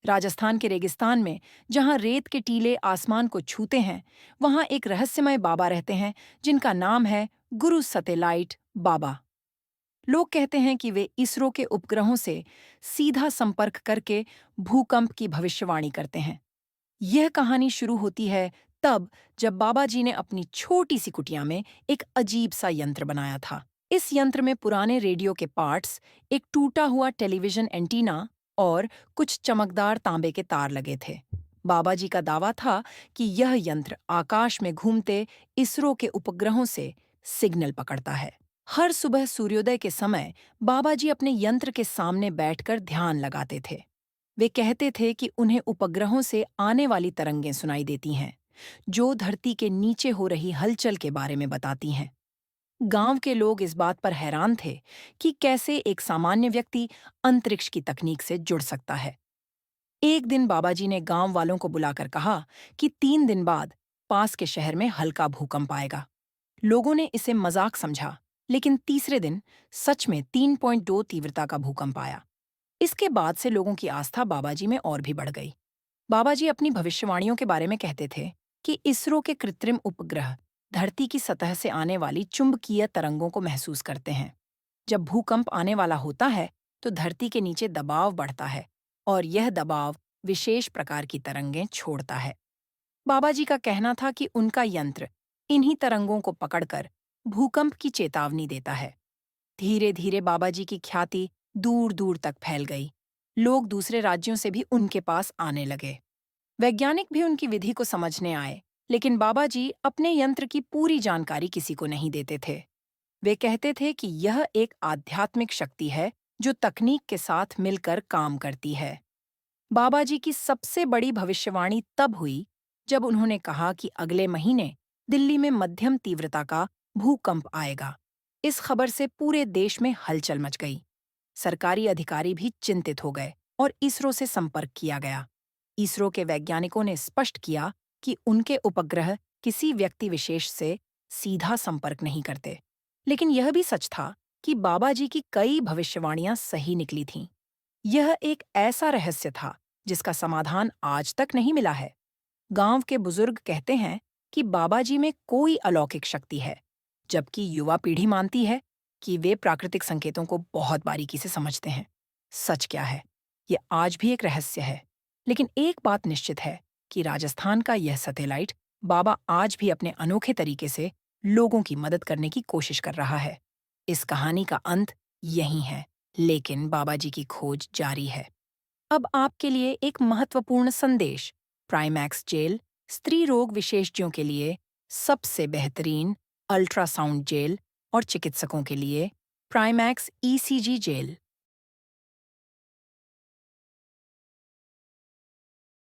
राजस्थान के रेगिस्तान में, जहां रेत के टीले आसमान को छूते हैं, वहां एक रहस्यमय बाबा रहते हैं जिनका नाम है गुरु सतेलाइट बाबा। लोग कहते हैं कि वे इसरो के उपग्रहों से सीधा संपर्क करके भूकंप की भविष्यवाणी करते हैं। यह कहानी शुरू होती है तब जब बाबा जी ने अपनी छोटी सी कुटिया में एक अजीब सा यंत्र बनाया था। इस यंत्र में पुराने रेडियो के पार्ट्स, एक टूटा हुआ टेलीविजन एंटीना और कुछ चमकदार तांबे के तार लगे थे। बाबा जी का दावा था कि यह यंत्र आकाश में घूमते इसरो के उपग्रहों से सिग्नल पकड़ता है। हर सुबह सूर्योदय के समय बाबा जी अपने यंत्र के सामने बैठकर ध्यान लगाते थे। वे कहते थे कि उन्हें उपग्रहों से आने वाली तरंगें सुनाई देती हैं, जो धरती के नीचे हो रही हलचल के बारे में बताती हैं। गांव के लोग इस बात पर हैरान थे कि कैसे एक सामान्य व्यक्ति अंतरिक्ष की तकनीक से जुड़ सकता है। एक दिन बाबा जी ने गांव वालों को बुलाकर कहा कि 3 दिन बाद पास के शहर में हल्का भूकंप आएगा। लोगों ने इसे मजाक समझा, लेकिन तीसरे दिन सच में 3.2 तीव्रता का भूकंप आया। इसके बाद से लोगों की आस्था बाबाजी में और भी बढ़ गई। बाबाजी अपनी भविष्यवाणियों के बारे में कहते थे कि इसरो के कृत्रिम उपग्रह धरती की सतह से आने वाली चुंबकीय तरंगों को महसूस करते हैं। जब भूकंप आने वाला होता है, तो धरती के नीचे दबाव बढ़ता है और यह दबाव विशेष प्रकार की तरंगें छोड़ता है। बाबाजी का कहना था कि उनका यंत्र इन्हीं तरंगों को पकड़कर भूकंप की चेतावनी देता है। धीरे धीरे बाबाजी की ख्याति दूर दूर तक फैल गई। लोग दूसरे राज्यों से भी उनके पास आने लगे। वैज्ञानिक भी उनकी विधि को समझने आए, लेकिन बाबाजी अपने यंत्र की पूरी जानकारी किसी को नहीं देते थे। वे कहते थे कि यह एक आध्यात्मिक शक्ति है जो तकनीक के साथ मिलकर काम करती है। बाबाजी की सबसे बड़ी भविष्यवाणी तब हुई जब उन्होंने कहा कि अगले महीने दिल्ली में मध्यम तीव्रता का भूकंप आएगा। इस खबर से पूरे देश में हलचल मच गई। सरकारी अधिकारी भी चिंतित हो गए और इसरो से संपर्क किया गया। इसरो के वैज्ञानिकों ने स्पष्ट किया कि उनके उपग्रह किसी व्यक्ति विशेष से सीधा संपर्क नहीं करते। लेकिन यह भी सच था कि बाबा जी की कई भविष्यवाणियां सही निकली थीं। यह एक ऐसा रहस्य था जिसका समाधान आज तक नहीं मिला है। गांव के बुजुर्ग कहते हैं कि बाबा जी में कोई अलौकिक शक्ति है, जबकि युवा पीढ़ी मानती है कि वे प्राकृतिक संकेतों को बहुत बारीकी से समझते हैं। सच क्या है, ये आज भी एक रहस्य है। लेकिन एक बात निश्चित है कि राजस्थान का यह सैटेलाइट बाबा आज भी अपने अनोखे तरीके से लोगों की मदद करने की कोशिश कर रहा है। इस कहानी का अंत यहीं है, लेकिन बाबा जी की खोज जारी है। अब आपके लिए एक महत्वपूर्ण संदेश। प्राइमैक्स जेल स्त्री रोग विशेषज्ञों के लिए सबसे बेहतरीन अल्ट्रासाउंड जेल और चिकित्सकों के लिए प्राइमैक्स ईसीजी जेल।